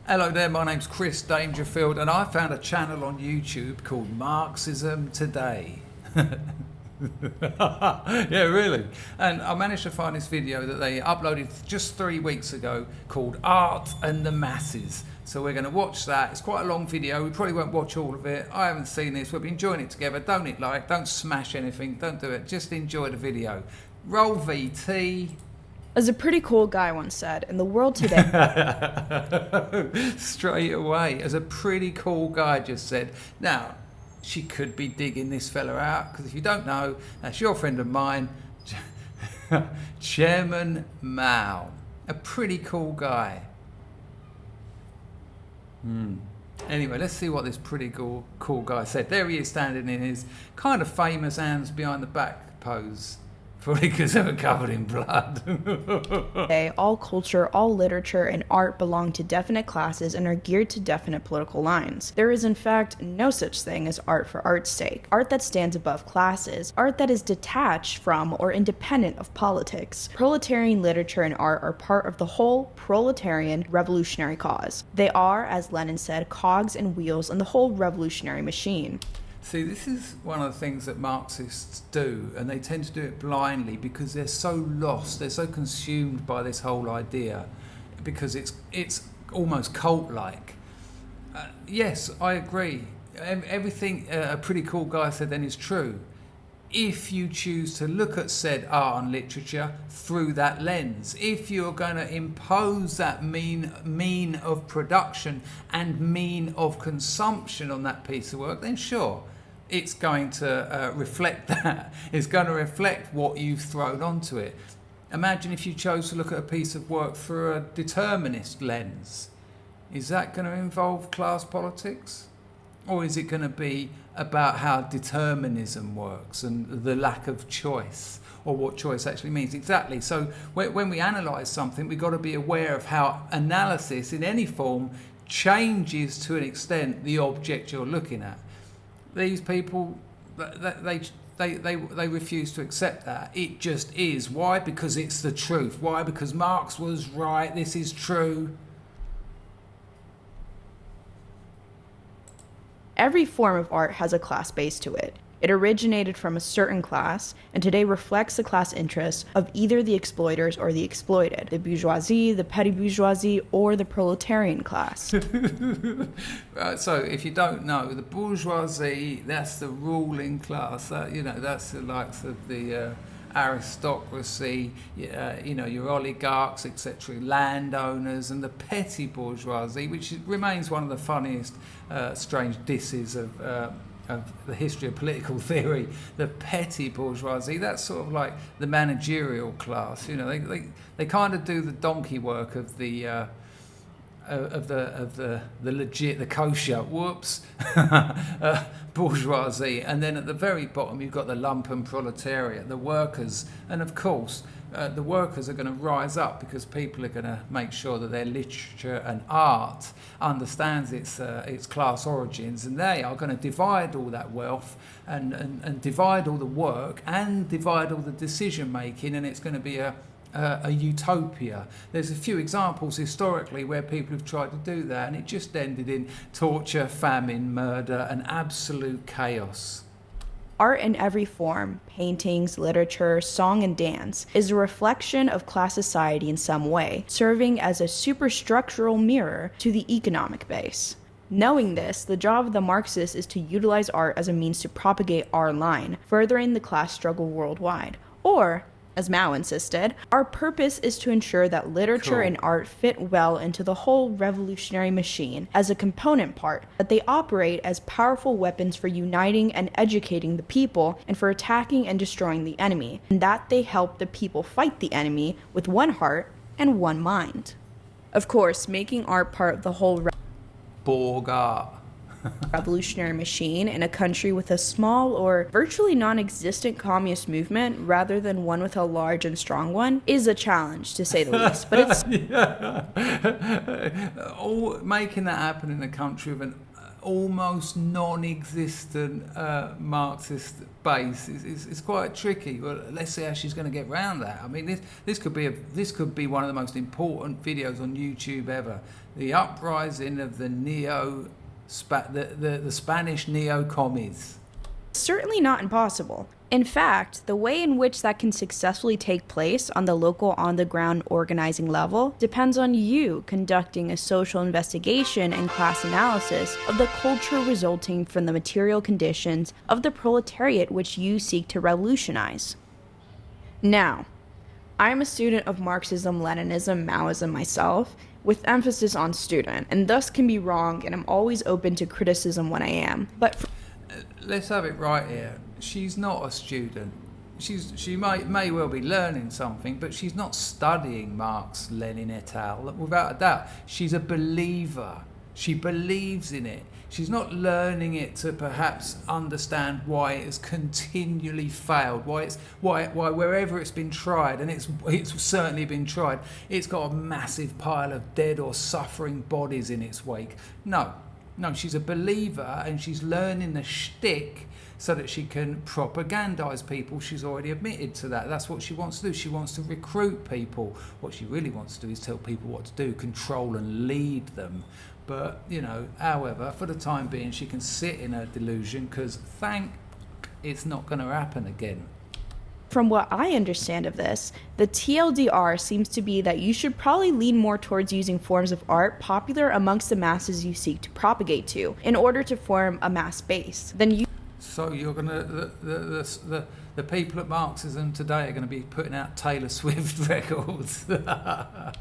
Hello there, my name's Chris Dangerfield and I found a channel on YouTube called Marxism Today. Yeah, really. And I managed to find this video that they uploaded just 3 weeks ago called Art and the Masses. So we're going to watch that. It's quite a long video. We probably won't watch all of it. I haven't seen this. We'll be enjoying it together. Don't hit like, don't smash anything, don't do it. Just enjoy the video. Roll VT. As a pretty cool guy once said, in the world today... Straight away, as a pretty cool guy just said. Now, she could be digging this fella out, because if you don't know, that's your friend of mine, Chairman Mao. A pretty cool guy. Anyway, let's see what this pretty cool guy said. There he is standing in his kind of famous hands behind the back pose. Probably because they were covered in blood. Today, all culture, all literature, and art belong to definite classes and are geared to definite political lines. There is in fact no such thing as art for art's sake. Art that stands above classes. Art that is detached from or independent of politics. Proletarian literature and art are part of the whole proletarian revolutionary cause. They are, as Lenin said, cogs and wheels in the whole revolutionary machine. See, this is one of the things that Marxists do, and they tend to do it blindly because they're so lost, they're so consumed by this whole idea, because it's almost cult-like. Yes, I agree. Everything a pretty cool guy said then is true. If you choose to look at said art and literature through that lens, if you're going to impose that mean of production and mean of consumption on that piece of work, then sure, it's going to reflect that. It's going to reflect what you've thrown onto it. Imagine if you chose to look at a piece of work through a determinist lens. Is that going to involve class politics? Or is it going to be about how determinism works and the lack of choice, or what choice actually means? Exactly. So when we analyse something, we've got to be aware of how analysis in any form changes to an extent the object you're looking at. These people, they refuse to accept that. It just is. Why? Because it's the truth. Why? Because Marx was right. This is true. Every form of art has a class base to it. It originated from a certain class, and today reflects the class interests of either the exploiters or the exploited, the bourgeoisie, the petty bourgeoisie, or the proletarian class. Right, so if you don't know, the bourgeoisie, that's the ruling class. That's the likes of the aristocracy, your oligarchs, etc., landowners, and the petty bourgeoisie, which remains one of the funniest strange disses of the history of political theory. The petty bourgeoisie, that's sort of like the managerial class. They kind of do the donkey work of the legit, the kosher, bourgeoisie, and then at the very bottom you've got the lumpen proletariat, the workers, and of course the workers are going to rise up because people are going to make sure that their literature and art understands its class origins, and they are going to divide all that wealth and divide all the work and divide all the decision making, and it's going to be a utopia. There's a few examples historically where people have tried to do that, and it just ended in torture, famine, murder, and absolute chaos. Art in every form, paintings, literature, song, and dance, is a reflection of class society in some way, serving as a superstructural mirror to the economic base. Knowing this, the job of the Marxist is to utilize art as a means to propagate our line, furthering the class struggle worldwide. Or, as Mao insisted, our purpose is to ensure that literature and art fit well into the whole revolutionary machine as a component part, that they operate as powerful weapons for uniting and educating the people and for attacking and destroying the enemy, and that they help the people fight the enemy with one heart and one mind. Of course, making art part of the whole Borg art. revolutionary machine in a country with a small or virtually non-existent communist movement rather than one with a large and strong one is a challenge, to say the least. But it's making that happen in a country with an almost non-existent Marxist base is quite tricky. Well, let's see how she's going to get around that. I mean, this could be one of the most important videos on YouTube ever. The uprising of the the Spanish neo-commies. Certainly not impossible. In fact, the way in which that can successfully take place on the local, on-the-ground organizing level depends on you conducting a social investigation and class analysis of the culture resulting from the material conditions of the proletariat which you seek to revolutionize. Now, I am a student of Marxism, Leninism, Maoism myself, with emphasis on student, and thus can be wrong, and I'm always open to criticism when I am. But let's have it right here. She's not a student. She may well be learning something, but she's not studying Marx, Lenin et al. Without a doubt, she's a believer. She believes in it. She's not learning it to perhaps understand why it has continually failed, why wherever it's been tried, and it's certainly been tried, it's got a massive pile of dead or suffering bodies in its wake. No, she's a believer, and she's learning the shtick so that she can propagandize people. She's already admitted to that. That's what she wants to do. She wants to recruit people. What she really wants to do is tell people what to do, control and lead them. But, however, for the time being, she can sit in her delusion because it's not going to happen again. from what I understand of this, the TLDR seems to be that you should probably lean more towards using forms of art popular amongst the masses you seek to propagate to, in order to form a mass base. So you're gonna the people at Marxism Today are going to be putting out Taylor Swift records.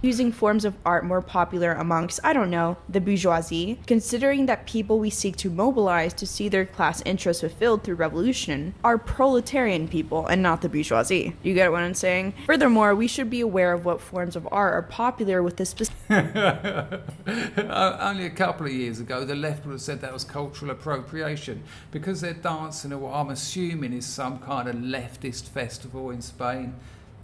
Using forms of art more popular amongst, I don't know, the bourgeoisie, considering that people we seek to mobilize to see their class interests fulfilled through revolution are proletarian people and not the bourgeoisie. You get what I'm saying? Furthermore, we should be aware of what forms of art are popular with this specific... Only a couple of years ago, the left would have said that was cultural appropriation because they're dancing at what I'm assuming is some kind of leftist festival in Spain.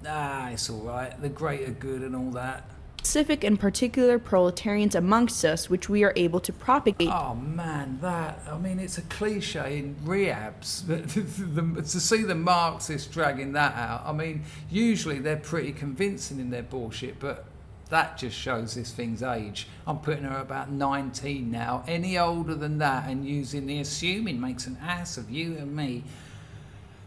It's all right, the greater good and all that. Specific and particular proletarians amongst us, which we are able to propagate. Oh man, it's a cliche in rehabs. To see the Marxists dragging that out, usually they're pretty convincing in their bullshit, but that just shows this thing's age. I'm putting her about 19 now. Any older than that and using the assuming makes an ass of you and me.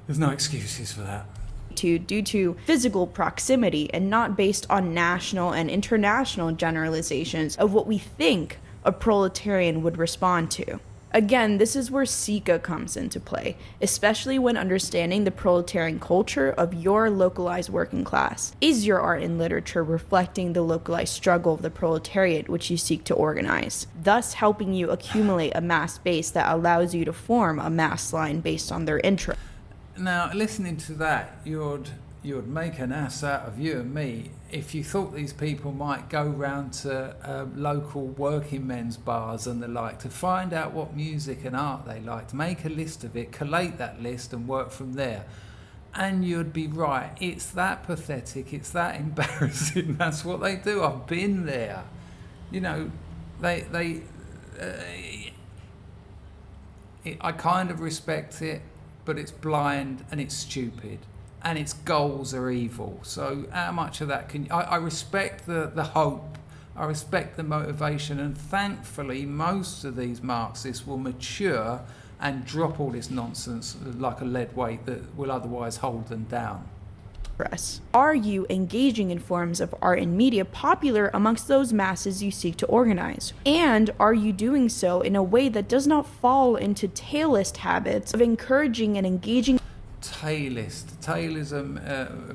There's no excuses for that. Due to physical proximity and not based on national and international generalizations of what we think a proletarian would respond to. Again, this is where Sika comes into play, especially when understanding the proletarian culture of your localized working class. Is your art and literature reflecting the localized struggle of the proletariat which you seek to organize, thus helping you accumulate a mass base that allows you to form a mass line based on their interests? Now, listening to that, you'd make an ass out of you and me if you thought these people might go round to local working men's bars and the like to find out what music and art they liked, make a list of it, collate that list and work from there. And you'd be right. It's that pathetic. It's that embarrassing. That's what they do. I've been there. I kind of respect it, but it's blind and it's stupid. And its goals are evil. So how much of that I respect the hope, I respect the motivation, and thankfully most of these Marxists will mature and drop all this nonsense like a lead weight that will otherwise hold them down. Are you engaging in forms of art and media popular amongst those masses you seek to organize? And are you doing so in a way that does not fall into tailist habits of encouraging and engaging? Taylism,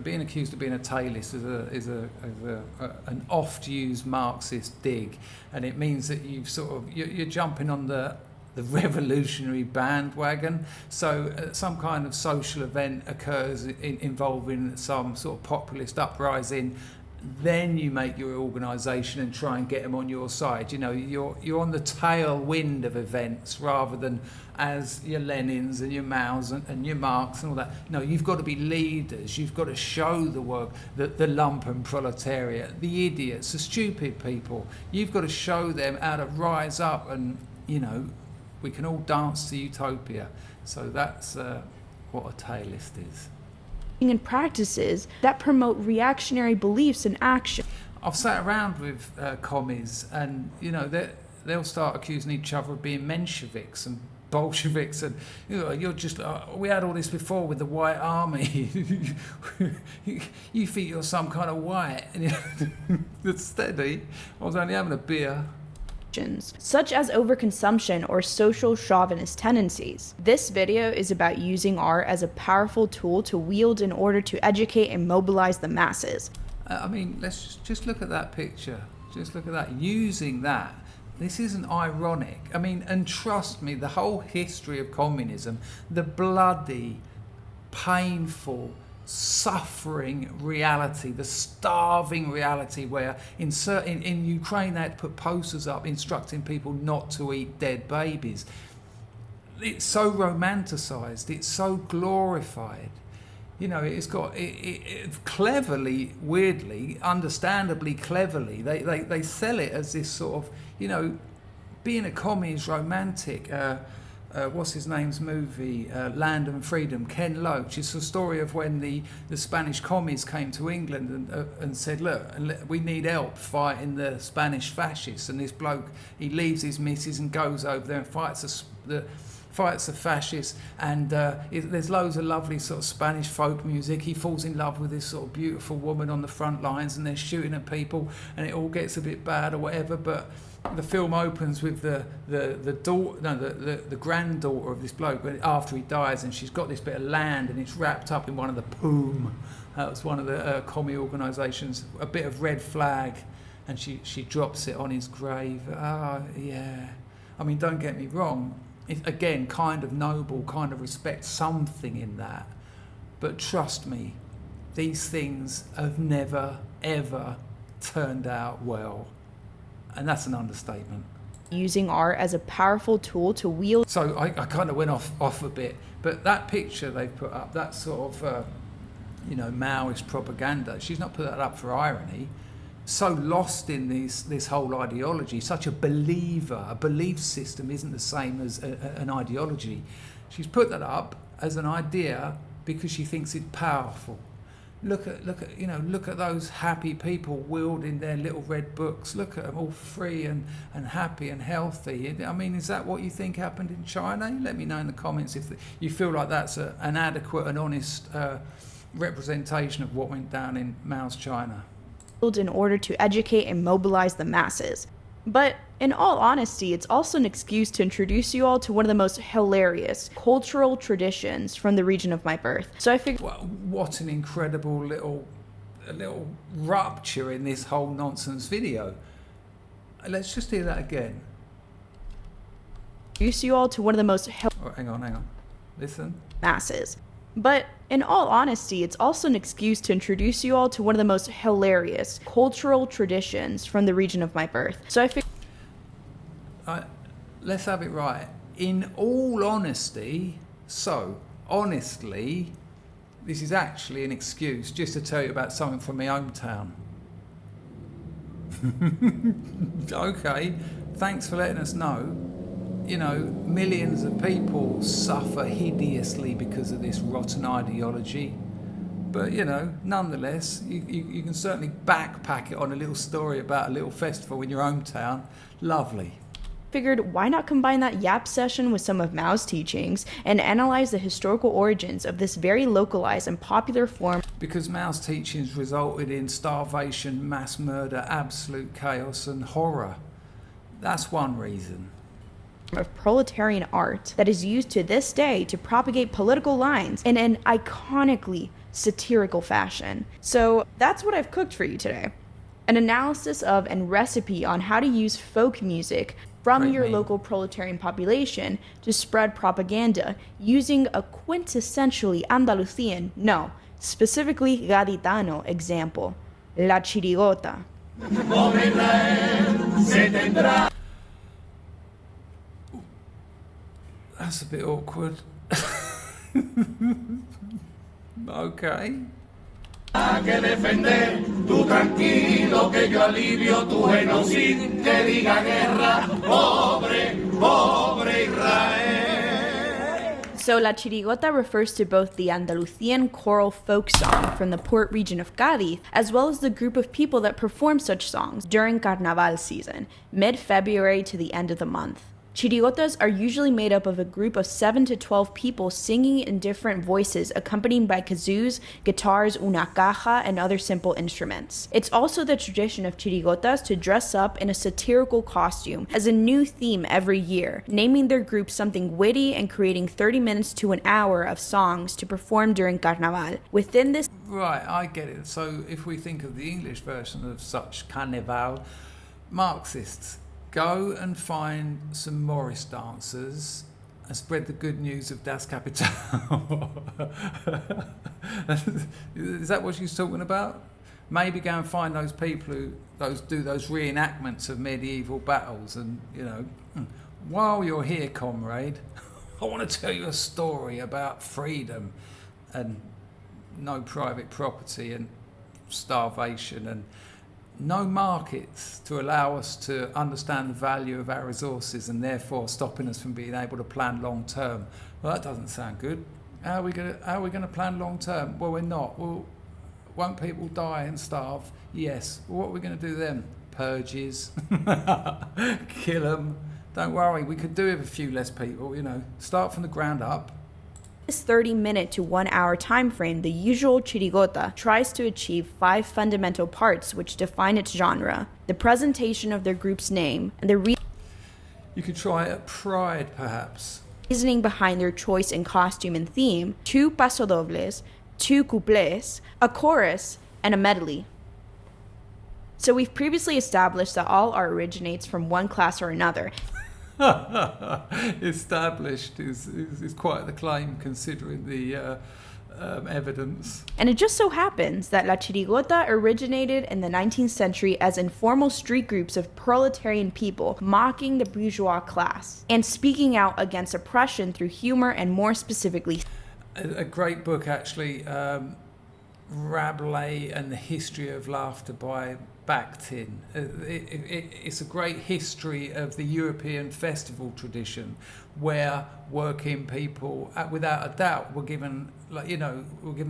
being accused of being a tailist is an oft-used Marxist dig, and it means that you're jumping on the revolutionary bandwagon. So some kind of social event occurs involving some sort of populist uprising, then you make your organisation and try and get them on your side. You're on the tailwind of events rather than as your Lenins and your Maos and your Marx and all that. No, you've got to be leaders. You've got to show the work, the lumpen proletariat, the idiots, the stupid people. You've got to show them how to rise up and, we can all dance to utopia. So that's what a tailist is. And practices that promote reactionary beliefs and action. I've sat around with commies, and they'll start accusing each other of being Mensheviks and Bolsheviks, and you're just we had all this before with the White Army. You think you're some kind of white, and that's steady. I was only having a beer. Such as overconsumption or social chauvinist tendencies. This video is about using art as a powerful tool to wield in order to educate and mobilize the masses. I mean, let's just look at that picture. Just look at that. Using that. This isn't ironic. I mean, and trust me, the whole history of communism, the bloody, painful, suffering reality, the starving reality where in Ukraine they had to put posters up instructing people not to eat dead babies. It's so romanticized, it's so glorified. It's got it cleverly, weirdly, understandably cleverly, they sell it as this sort of, being a commie is romantic. What's his name's movie, Land and Freedom, Ken Loach. It's the story of when the Spanish commies came to England and said, look, we need help fighting the Spanish fascists. And this bloke, he leaves his missus and goes over there and fights the fascists, and there's loads of lovely sort of Spanish folk music. He falls in love with this sort of beautiful woman on the front lines, and they're shooting at people, and it all gets a bit bad or whatever, but the film opens with the granddaughter of this bloke after he dies, and she's got this bit of land and it's wrapped up in one of the POOM, that was one of the commie organisations, a bit of red flag, and she drops it on his grave. Yeah, I mean, don't get me wrong, it, again, kind of noble, kind of respect, something in that, but trust me, these things have never ever turned out well. And that's an understatement. Using art as a powerful tool to wield. So I kind of went off a bit, but that picture they put up, that sort of, Maoist propaganda, she's not put that up for irony. So lost in this whole ideology, such a believer, a belief system isn't the same as an ideology. She's put that up as an idea because she thinks it's powerful. Look at those happy people wielding their little red books. Look at them all free and happy and healthy. I mean, is that what you think happened in China? Let me know in the comments if you feel like that's an adequate and honest representation of what went down in Mao's China. In order to educate and mobilize the masses. But in all honesty, it's also an excuse to introduce you all to one of the most hilarious cultural traditions from the region of my birth. So I figured, well, what an incredible little rupture in this whole nonsense video. Let's just hear that again. Introduce you all to one of the most hang on. Listen. Masses. But in all honesty, it's also an excuse to introduce you all to one of the most hilarious cultural traditions from the region of my birth. So I figured, let's have it right. In all honesty, honestly, this is actually an excuse just to tell you about something from my hometown. Okay, thanks for letting us know. Millions of people suffer hideously because of this rotten ideology. But, nonetheless, you can certainly backpack it on a little story about a little festival in your hometown. Lovely. Figured, why not combine that yap session with some of Mao's teachings and analyze the historical origins of this very localized and popular form? Because Mao's teachings resulted in starvation, mass murder, absolute chaos and horror. That's one reason. Of proletarian art that is used to this day to propagate political lines in an iconically satirical fashion. So that's what I've cooked for you today. An analysis of and recipe on how to use folk music from your local proletarian population to spread propaganda using a quintessentially Andalusian, no, specifically Gaditano example, La Chirigota. That's a bit awkward. Okay. Que defender tú tranquilo que yo alivio tu genocidio que diga guerra pobre Israel. So La Chirigota refers to both the Andalusian choral folk song from the port region of Cádiz, as well as the group of people that perform such songs during Carnaval season, mid-February to the end of the month. Chirigotas are usually made up of a group of 7 to 12 people singing in different voices, accompanied by kazoos, guitars, una caja, and other simple instruments. It's also the tradition of chirigotas to dress up in a satirical costume as a new theme every year, naming their group something witty and creating 30 minutes to an hour of songs to perform during Carnaval. Within this... Right, I get it. So if we think of the English version of such Carnaval, Marxists go and find some Morris dancers and spread the good news of Das Kapital. Is that what she's talking about? Maybe go and find those people who do those reenactments of medieval battles, and while you're here, comrade, I want to tell you a story about freedom and no private property and starvation and no markets to allow us to understand the value of our resources and therefore stopping us from being able to plan long term. Well, that doesn't sound good. How are we going to plan long term? Well, we're not. Well, won't people die and starve? Yes. Well, what are we going to do then? Purges, kill them. Don't worry, we could do with a few less people. Start from the ground up. This 30-minute to 1 hour time frame, the usual chirigota tries to achieve 5 fundamental parts which define its genre: the presentation of their group's name, and the You could try at Pride, perhaps. Reasoning behind their choice in costume and theme, 2 pasodobles, 2 couplets, a chorus, and a medley. So we've previously established that all art originates from one class or another. Established is quite the claim, considering the evidence. And it just so happens that La Chirigota originated in the 19th century as informal street groups of proletarian people mocking the bourgeois class and speaking out against oppression through humor and, more specifically, a great book, actually, Rabelais and the History of Laughter by Bakhtin. It's a great history of the European festival tradition, where working people, without a doubt, were given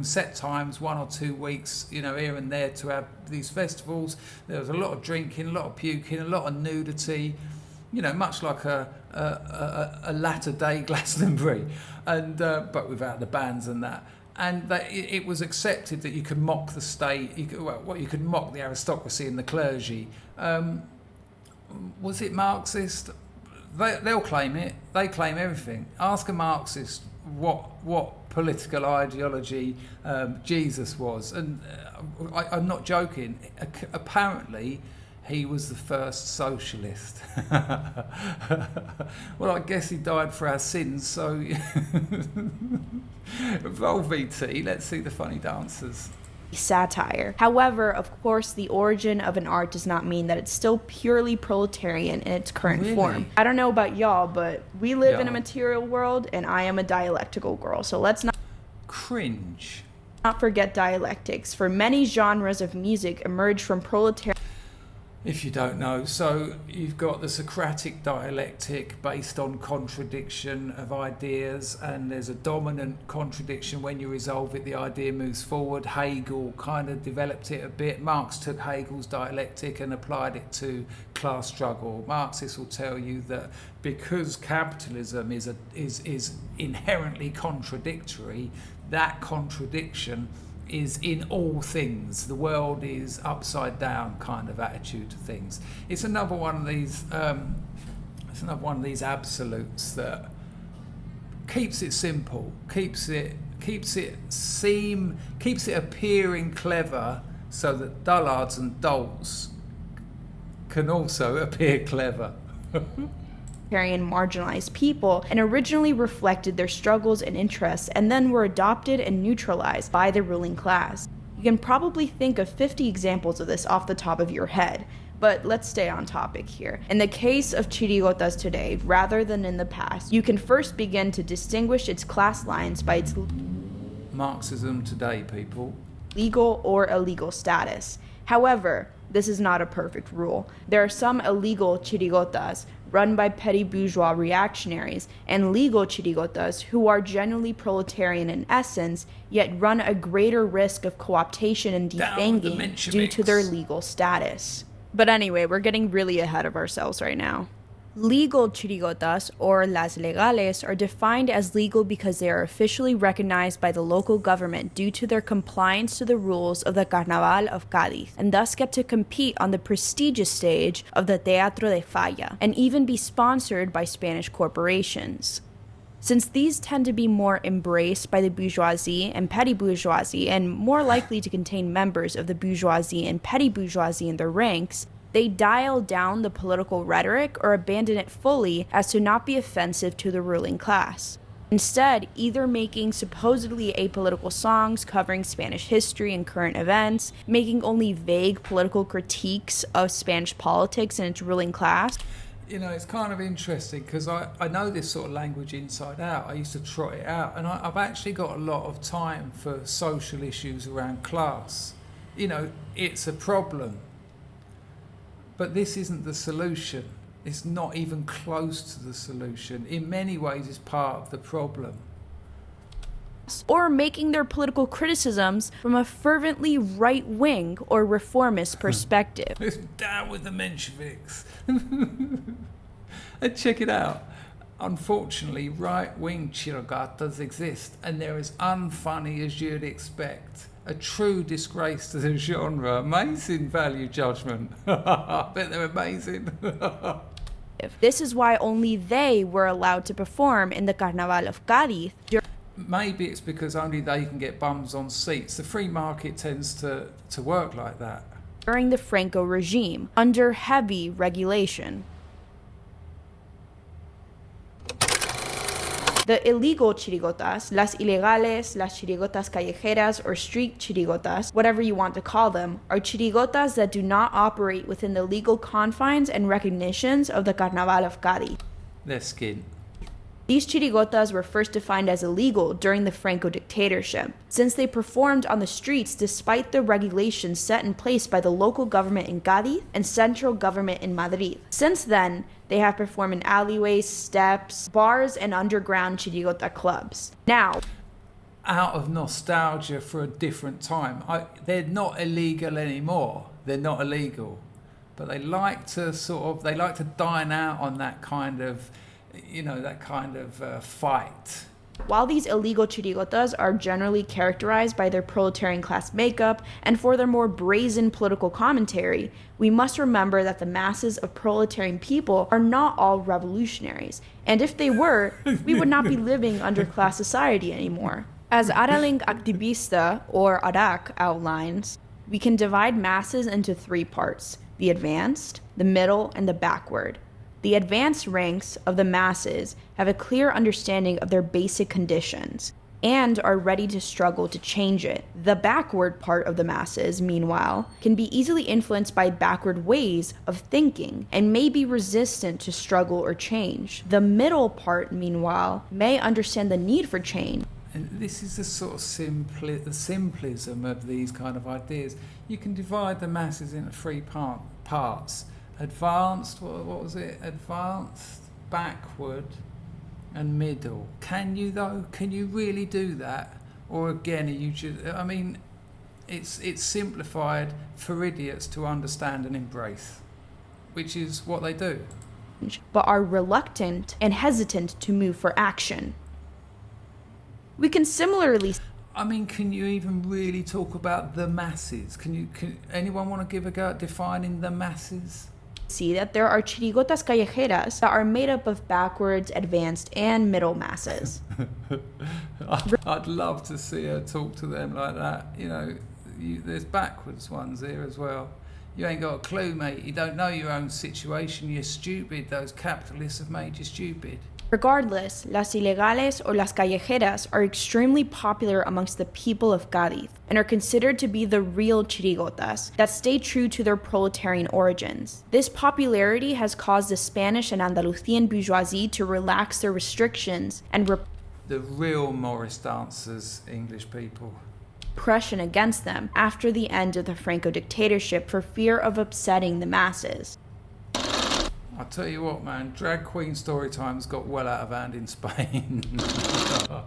set times, 1 or 2 weeks, here and there, to have these festivals. There was a lot of drinking, a lot of puking, a lot of nudity, much like a latter day Glastonbury, and but without the bands and that. And that it was accepted that you could mock the state, you could mock the aristocracy and the clergy. Was it Marxist? They'll claim it. They claim everything. Ask a Marxist what political ideology Jesus was, and I'm not joking. Apparently, he was the first socialist. Well, I guess he died for our sins, so... Vol VT, let's see the funny dancers. Satire. However, of course, the origin of an art does not mean that it's still purely proletarian in its current form. I don't know about y'all, but we live in a material world, and I am a dialectical girl, so let's not... Cringe. Not forget dialectics, for many genres of music emerge from proletarian... If you don't know, so you've got the Socratic dialectic based on contradiction of ideas, and there's a dominant contradiction. When you resolve it, the idea moves forward. Hegel kind of developed it a bit. Marx took Hegel's dialectic and applied it to class struggle. Marxists will tell you that because capitalism is inherently contradictory, that contradiction is in all things. The world is upside down kind of attitude to things. It's another one of these. It's another one of these absolutes that keeps it simple, keeps it appearing clever, so that dullards and dolts can also appear clever. marginalized people, and originally reflected their struggles and interests, and then were adopted and neutralized by the ruling class. You can probably think of 50 examples of this off the top of your head, but let's stay on topic here. In the case of Chirigotas today, rather than in the past, you can first begin to distinguish its class lines by its Marxism Today, people. Legal or illegal status. However, this is not a perfect rule. There are some illegal chirigotas run by petty bourgeois reactionaries, and legal chirigotas, who are generally proletarian in essence, yet run a greater risk of co-optation and defanging due to their legal status. But anyway, we're getting really ahead of ourselves right now. Legal chirigotas, or las legales, are defined as legal because they are officially recognized by the local government due to their compliance to the rules of the Carnaval of Cádiz, and thus get to compete on the prestigious stage of the Teatro de Falla, and even be sponsored by Spanish corporations. Since these tend to be more embraced by the bourgeoisie and petty bourgeoisie, and more likely to contain members of the bourgeoisie and petty bourgeoisie in their ranks, they dial down the political rhetoric or abandon it fully as to not be offensive to the ruling class. Instead, either making supposedly apolitical songs covering Spanish history and current events, making only vague political critiques of Spanish politics and its ruling class. You know, it's kind of interesting because I know this sort of language inside out. I used to trot it out, and I've actually got a lot of time for social issues around class. You know, it's a problem. But this isn't the solution. It's not even close to the solution. In many ways, it's part of the problem. Or making their political criticisms from a fervently right-wing or reformist perspective. It's down with the Mensheviks. And check it out. Unfortunately, right-wing Chirigotas exist, and they're as unfunny as you'd expect. A true disgrace to the genre. Amazing value judgment. I bet they're amazing. This is why only they were allowed to perform in the Carnaval of Cádiz. Maybe it's because only they can get bums on seats. The free market tends to work like that. During the Franco regime, under heavy regulation. The illegal chirigotas, las ilegales, las chirigotas callejeras, or street chirigotas, whatever you want to call them, are chirigotas that do not operate within the legal confines and recognitions of the Carnaval of Cádiz. Their skin. These chirigotas were first defined as illegal during the Franco dictatorship, since they performed on the streets despite the regulations set in place by the local government in Cádiz and central government in Madrid. Since then, they have performed in alleyways, steps, bars, and underground chirigota clubs. Now, out of nostalgia for a different time, they're not illegal anymore. They're not illegal, but they like to dine out on that kind of, fight. While these illegal chirigotas are generally characterized by their proletarian class makeup and for their more brazen political commentary, we must remember that the masses of proletarian people are not all revolutionaries, and if they were, we would not be living under class society anymore. As Araling Activista, or ARAC, outlines, we can divide masses into three parts: the advanced, the middle, and the backward. The advanced ranks of the masses have a clear understanding of their basic conditions and are ready to struggle to change it. The backward part of the masses, meanwhile, can be easily influenced by backward ways of thinking and may be resistant to struggle or change. The middle part, meanwhile, may understand the need for change. And this is the sort of the simplism of these kind of ideas. You can divide the masses into three parts. Advanced, what was it? Advanced, backward, and middle. Can you though? Can you really do that? Or again, are you just? I mean, it's simplified for idiots to understand and embrace, which is what they do. But are reluctant and hesitant to move for action. We can similarly. I mean, can you even really talk about the masses? Can anyone want to give a go at defining the masses? See that there are chirigotas callejeras that are made up of backwards, advanced, and middle masses. I'd love to see her talk to them like that. You know, there's backwards ones here as well. You ain't got a clue, mate. You don't know your own situation. You're stupid. Those capitalists have made you stupid. Regardless, las ilegales or las callejeras are extremely popular amongst the people of Cádiz and are considered to be the real chirigotas that stay true to their proletarian origins. This popularity has caused the Spanish and Andalusian bourgeoisie to relax their restrictions and the real Morris dancers, English people. Repression against them after the end of the Franco dictatorship for fear of upsetting the masses. I'll tell you what, man, drag queen story times got well out of hand in Spain.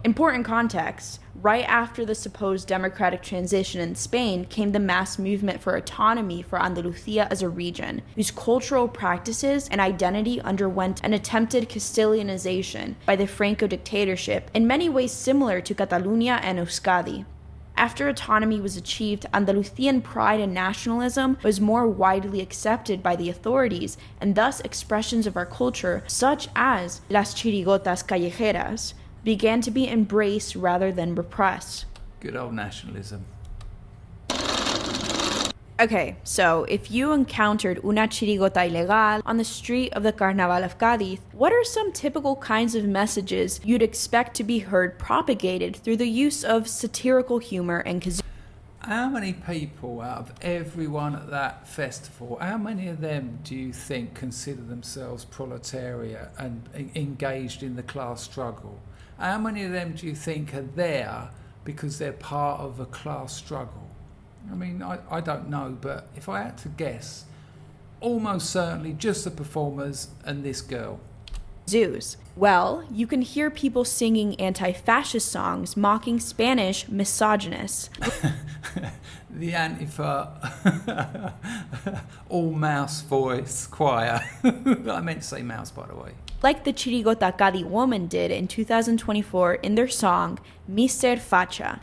Important context. Right after the supposed democratic transition in Spain came the mass movement for autonomy for Andalusia as a region, whose cultural practices and identity underwent an attempted Castilianization by the Franco dictatorship, in many ways similar to Catalonia and Euskadi. After autonomy was achieved, Andalusian pride and nationalism was more widely accepted by the authorities, and thus expressions of our culture, such as las chirigotas callejeras, began to be embraced rather than repressed. Good old nationalism. Okay, so if you encountered una chirigota ilegal on the street of the Carnaval of Cádiz, what are some typical kinds of messages you'd expect to be heard propagated through the use of satirical humor and kazoo? How many people out of everyone at that festival, how many of them do you think consider themselves proletariat and engaged in the class struggle? How many of them do you think are there because they're part of a class struggle? I mean, I don't know, but if I had to guess, almost certainly just the performers and this girl. Zeus. Well, you can hear people singing anti-fascist songs mocking Spanish misogynists. The Antifa all mouse voice choir. I meant to say mouse, by the way. Like the Chirigota Cádiz woman did in 2024 in their song Mr. Facha.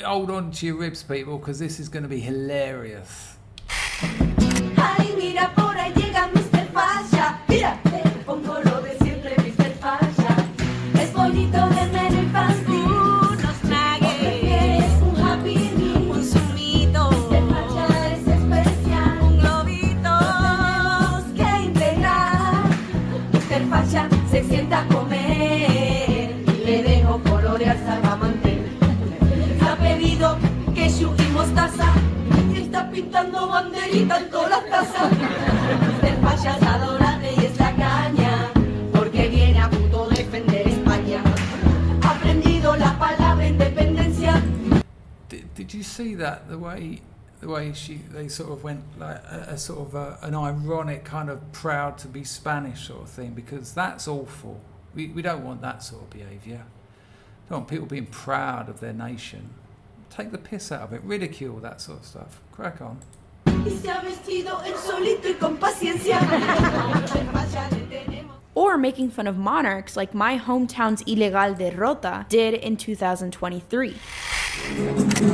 Hold on to your ribs, people, because this is going to be hilarious. Ay, mira, por ahí llega Mr. Facha. Mira, te pongo lo de siempre, Mr. Facha. Es bonito de menú infantil. Unos nuggets, un Happy Meal, un zumito. Mr. Facha es especial, un globito. Lo tenemos que integrar. Mr. Facha se sienta a comer y le dejo colorear salvamantel. Ha pedido queso y mostaza y está pintando banderita en todas las tazas. Mr. Facha es adorable y es la caña porque viene a punto de defender España. Ha aprendido la palabra independencia. Did you see that? The way they sort of went like a sort of an ironic kind of proud to be Spanish sort of thing, because that's awful. We don't want that sort of behaviour. Don't want people being proud of their nation. Take the piss out of it, ridicule that sort of stuff. Crack on. Y se ha vestido él solito y con paciencia. Mr. Facha le tenemos. Or making fun of monarchs like my hometown's ilegal derrota did in 2023.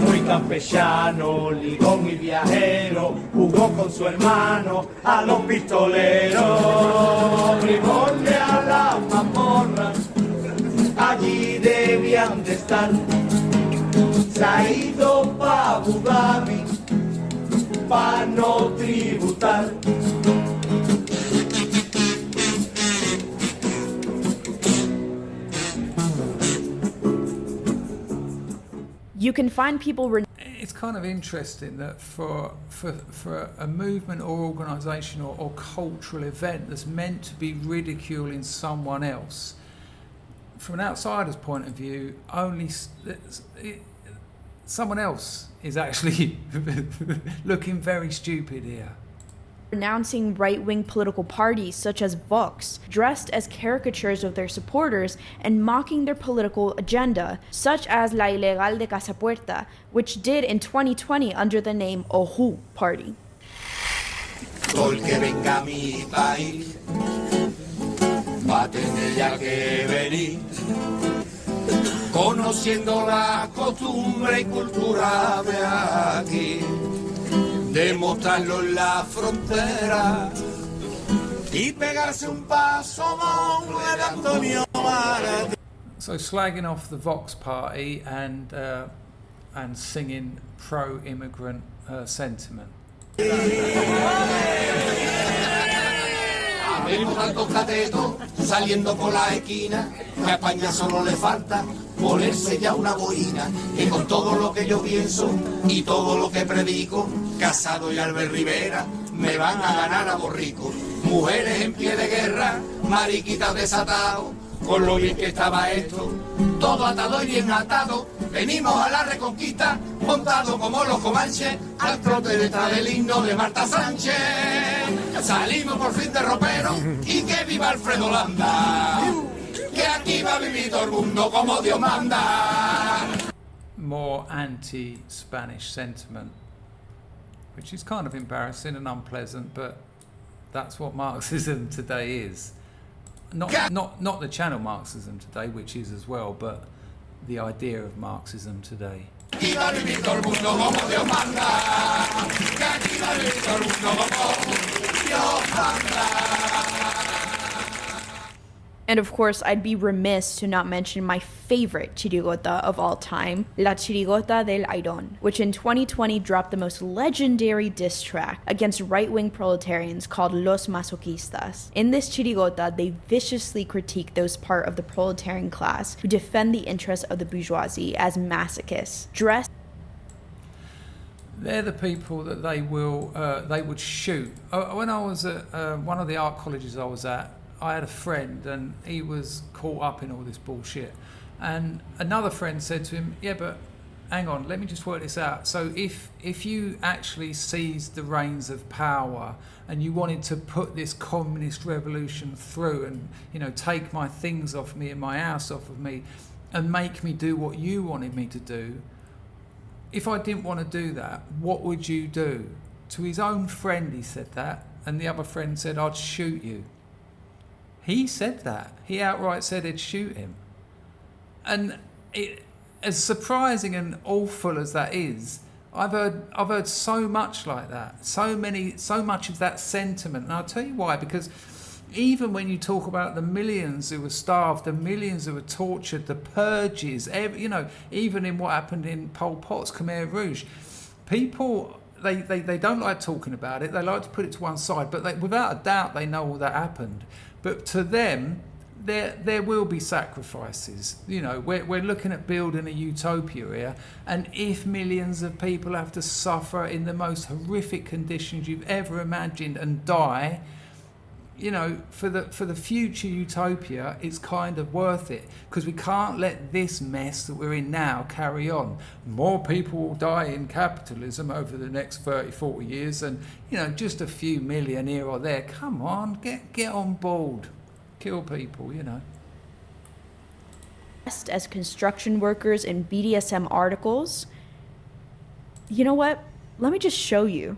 Muy campechano, ligón y viajero, jugó con su hermano a los pistoleros. Bribonle a la mazmorra, allí debían de estar. Se ha ido pa' Abu Dhabi, pa' no tributar. You can find people It's kind of interesting that for a movement or organisation or cultural event that's meant to be ridiculing someone else, from an outsider's point of view, someone else is actually looking very stupid here. renouncing right-wing political parties such as Vox, dressed as caricatures of their supporters and mocking their political agenda, such as La Ilegal de Casa Puerta, which did in 2020 under the name Ojú Party. Todo el que venga a mi país va a tener ya que venir, conociendo la costumbre y cultura de aquí, demostrarlo en la frontera y pegarse un paso como el Antonio Maradona. So slagging off the Vox party and singing pro-immigrant sentiment. Venimos tantos catetos saliendo por la esquina, que a España solo le falta ponerse ya una boina, que con todo lo que yo pienso y todo lo que predico, Casado y Albert Rivera me van a ganar a borrico. Mujeres en pie de guerra, mariquitas desatados, con lo bien que estaba esto, todo atado y bien atado. Venimos a la reconquista montado como los comanches, al trote detrás del himno de Marta Sánchez. Salimos por fin de ropero y que viva Alfredo Landa, que aquí va a vivir todo el mundo como Dios manda. More anti-Spanish sentiment, which is kind of embarrassing and unpleasant, but that's what Marxism Today is. Not the channel Marxism Today, which is as well, but the idea of Marxism Today. Aquí va a vivir todo el mundo como Dios manda, que aquí va a vivir todo el mundo como Dios manda. And of course, I'd be remiss to not mention my favorite chirigota of all time, La Chirigota del Airón, which in 2020 dropped the most legendary diss track against right-wing proletarians called Los Masoquistas. In this chirigota, they viciously critique those part of the proletarian class who defend the interests of the bourgeoisie as masochists, dressed. They're the people that they would shoot. When I was at one of the art colleges I was at, I had a friend and he was caught up in all this bullshit. And another friend said to him, yeah, but hang on, let me just work this out. So if you actually seized the reins of power and you wanted to put this communist revolution through and, you know, take my things off me and my house off of me and make me do what you wanted me to do, if I didn't want to do that, what would you do? To his own friend he said that, and the other friend said, I'd shoot you. He said that. He outright said he'd shoot him. And as surprising and awful as that is, I've heard so much like that, so much of that sentiment. And I'll tell you why, because even when you talk about the millions who were starved, the millions who were tortured, the purges, even in what happened in Pol Pot's Khmer Rouge, people, they don't like talking about it. They like to put it to one side, but without a doubt, they know all that happened. But to them, there will be sacrifices. You know, we're looking at building a utopia here, and if millions of people have to suffer in the most horrific conditions you've ever imagined and die, you know, for the future utopia, it's kind of worth it, because we can't let this mess that we're in now carry on. More people will die in capitalism over the next 30, 40 years, and, you know, just a few million here or there. Come on, get on board. Kill people, you know. As construction workers in BDSM articles. You know what? Let me just show you.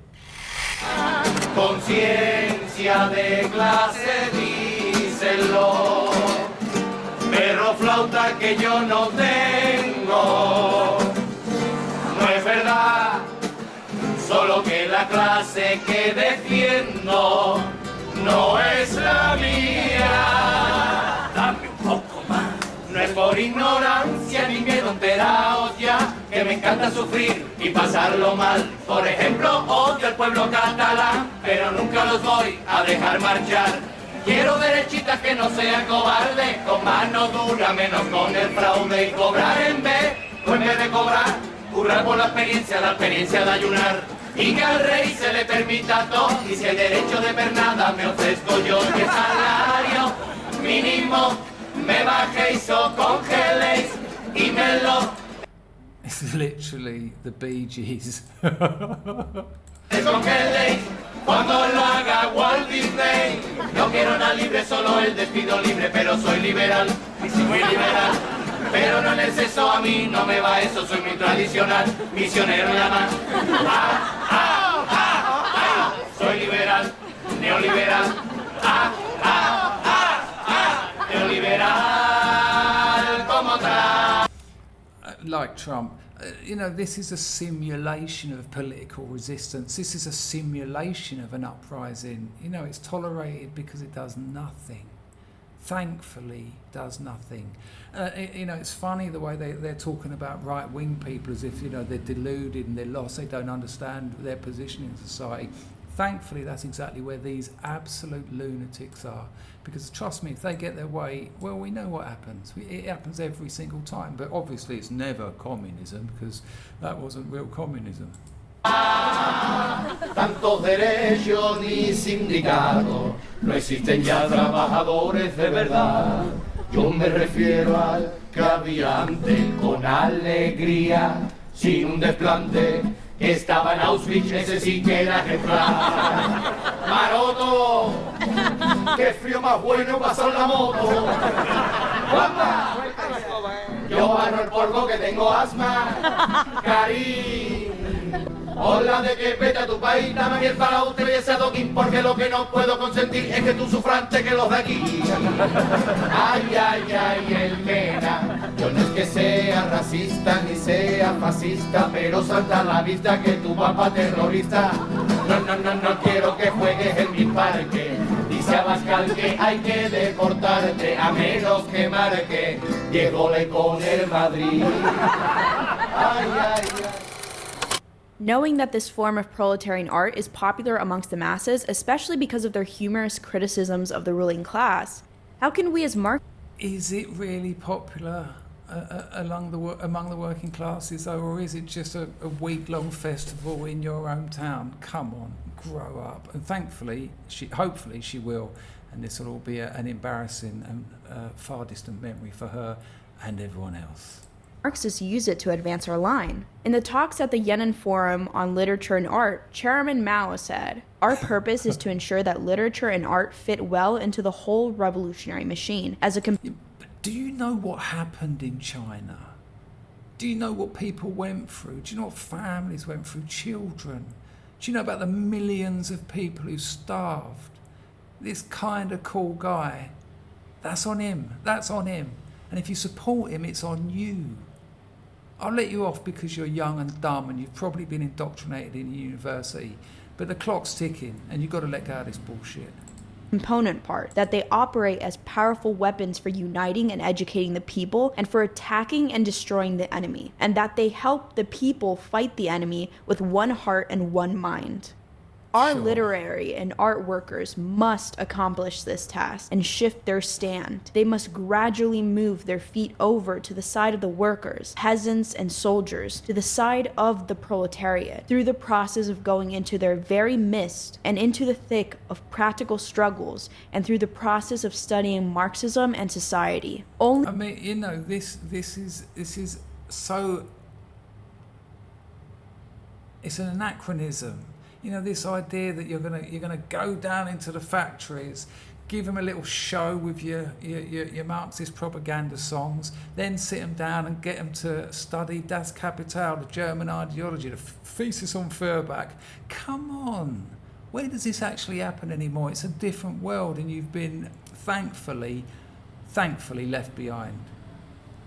Conciencia de clase, díselo. Perro flauta que yo no tengo. No es verdad, solo que la clase que defiendo no es la mía. Dame un poco más. No es por ignorancia ni miedo, enteraos ya que me encanta sufrir y pasarlo mal. Por ejemplo, odio al pueblo catalán, pero nunca los voy a dejar marchar. Quiero derechitas que no sean cobardes, con mano dura, menos con el fraude, y cobrar en vez de cobrar, currar por la experiencia de ayunar. Y que al rey se le permita todo, y si hay derecho de pernada me ofrezco yo que salario mínimo me bajéis o congeléis y me lo... It's literally the Bee Gees. Descongeléis cuando lo haga Walt Disney. No quiero nada libre, solo el despido libre, pero soy liberal, y si muy liberal. Pero no en el sexo, a mí no me va eso, soy muy tradicional, misionero nada más. Soy liberal, neoliberal, neoliberal como tal. Like Trump, you know, this is a simulation of political resistance. This is a simulation of an uprising. You know, it's tolerated because it does nothing. Thankfully, does nothing. You know, it's funny the way they're talking about right-wing people as if, you know, they're deluded and they're lost. They don't understand their position in society. Thankfully, that's exactly where these absolute lunatics are. Because trust me, if they get their way, well, we know what happens. It happens every single time. But obviously, it's never communism, because that wasn't real communism. Tantos derechos ni sindicatos, no existen ya trabajadores de verdad. Yo me refiero al que había antes con alegría, sin un desplante, que estaba en Auschwitz, ese sí que era ejemplar. Maroto, qué frío más bueno pasó en la moto. ¡Guapa! Yo barro el polvo que tengo asma. Cari, hola de que vete a tu país, dame miel para usted y ese adoquín, porque lo que no puedo consentir es que tú sufras antes que los de aquí. Ay, ay, ay, el Mena, yo no es que sea racista ni sea fascista, pero salta a la vista que tu papá terrorista. No, no, no, no quiero que juegues en mi parque. Dice Abascal que hay que deportarte, a menos que marque 10 goles con el Madrid. Ay, ay, ay. Knowing that this form of proletarian art is popular amongst the masses, especially because of their humorous criticisms of the ruling class, how can we as Marxists... Is it really popular among the working classes, though, or is it just a week-long festival in your hometown? Come on, grow up. And thankfully, hopefully she will, and this will all be an embarrassing and far distant memory for her and everyone else. Marxists use it to advance our line. In the talks at the Yenin Forum on Literature and Art, Chairman Mao said, "Our purpose is to ensure that literature and art fit well into the whole revolutionary machine as a..." Do you know what happened in China? Do you know what people went through? Do you know what families went through? Children? Do you know about the millions of people who starved? This kind of cool guy, that's on him. That's on him. And if you support him, it's on you. I'll let you off because you're young and dumb and you've probably been indoctrinated in university, but the clock's ticking and you've got to let go of this bullshit. Component part, that they operate as powerful weapons for uniting and educating the people and for attacking and destroying the enemy, and that they help the people fight the enemy with one heart and one mind. Our Sure. literary and art workers must accomplish this task and shift their stand. They must gradually move their feet over to the side of the workers, peasants, and soldiers, to the side of the proletariat, through the process of going into their very midst and into the thick of practical struggles, and through the process of studying Marxism and society. Only I mean, you know, this is so... It's an anachronism. You know, this idea that you're gonna go down into the factories, give them a little show with your Marxist propaganda songs, then sit them down and get them to study Das Kapital, the German ideology, the thesis on Feuerbach. Come on, where does this actually happen anymore? It's a different world, and you've been thankfully left behind.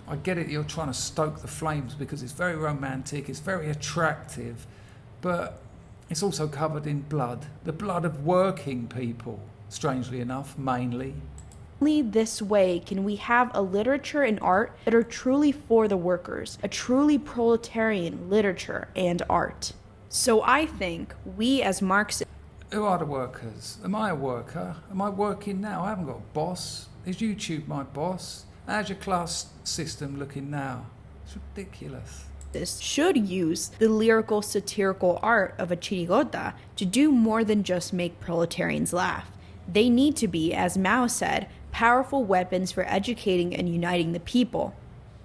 I get it, you're trying to stoke the flames because it's very romantic, it's very attractive, but it's also covered in blood, the blood of working people, strangely enough, mainly. Only this way can we have a literature and art that are truly for the workers, a truly proletarian literature and art. So I think we as Marxists... Who are the workers? Am I a worker? Am I working now? I haven't got a boss. Is YouTube my boss? How's your class system looking now? It's ridiculous. should use the lyrical satirical art of a Chirigota to do more than just make proletarians laugh. They need to be, as Mao said, powerful weapons for educating and uniting the people.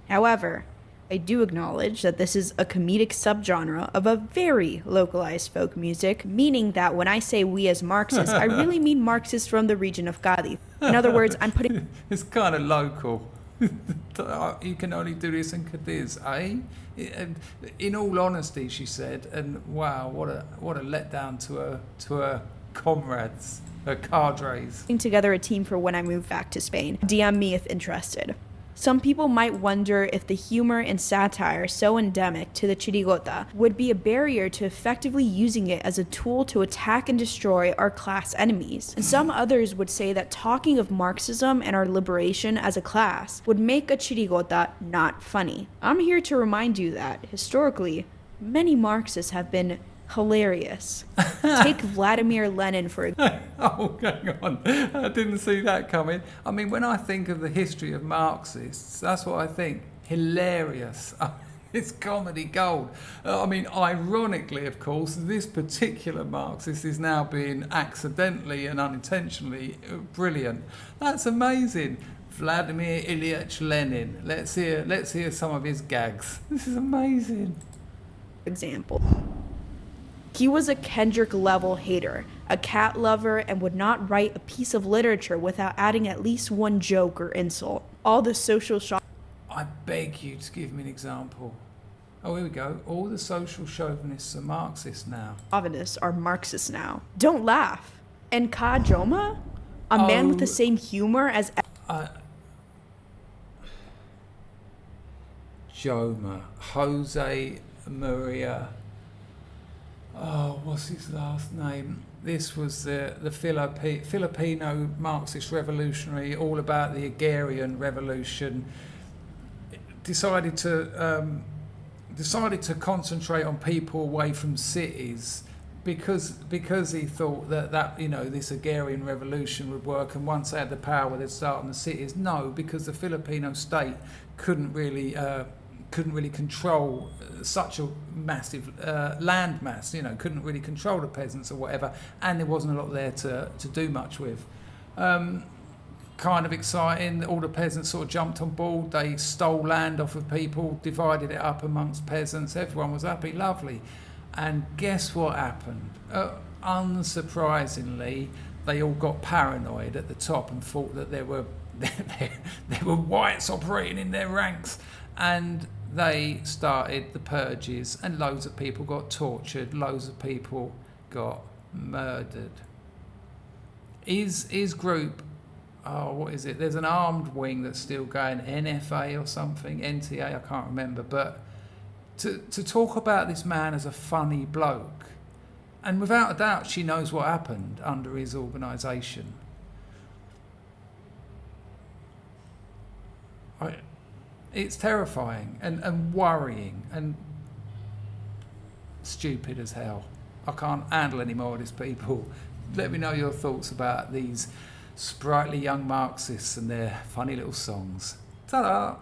However, I do acknowledge that this is a comedic subgenre of a very localized folk music, meaning that when I say we as Marxists, I really mean Marxists from the region of Cádiz. In other words, I'm putting... It's kind of local. You can only do this in Cadiz, eh? In all honesty, she said, and wow, what a letdown to her comrades, her cadres. Together a team for when I move back to Spain. DM me if interested. Some people might wonder if the humor and satire so endemic to the Chirigota would be a barrier to effectively using it as a tool to attack and destroy our class enemies. And some others would say that talking of Marxism and our liberation as a class would make a Chirigota not funny. I'm here to remind you that, historically, many Marxists have been hilarious. Take Vladimir Lenin for example. Oh, hang on. I didn't see that coming. I mean, when I think of the history of Marxists, that's what I think. Hilarious. It's comedy gold. I mean, ironically, of course, this particular Marxist is now being accidentally and unintentionally brilliant. That's amazing. Vladimir Ilyich Lenin. Let's hear some of his gags. This is amazing. example. He was a Kendrick-level hater, a cat lover, and would not write a piece of literature without adding at least one joke or insult. All the social I beg you to give me an example. Oh, here we go. All the social chauvinists are Marxists now. chauvinists are Marxists now. Don't laugh. And Ka Joma, a man with the same humor as Joma, Jose Maria. Oh, what's his last name? This was the Filipino Marxist revolutionary, all about the agrarian revolution. Decided to concentrate on people away from cities because he thought that this agrarian revolution would work, and once they had the power they'd start in the cities. No, because the Filipino state couldn't really control such a massive land mass, couldn't really control the peasants or whatever, and there wasn't a lot there to do much with. Kind of exciting, all the peasants sort of jumped on board, they stole land off of people, divided it up amongst peasants, everyone was happy, lovely. And guess what happened? Unsurprisingly, they all got paranoid at the top and thought that there were whites operating in their ranks, and they started the purges, and loads of people got tortured, loads of people got murdered. His group, what is it? There's an armed wing that's still going, NFA or something, NTA, I can't remember. But to talk about this man as a funny bloke, and without a doubt she knows what happened under his organisation. It's terrifying and worrying and stupid as hell. I can't handle any more of these people. Let me know your thoughts about these sprightly young Marxists and their funny little songs. Ta-da!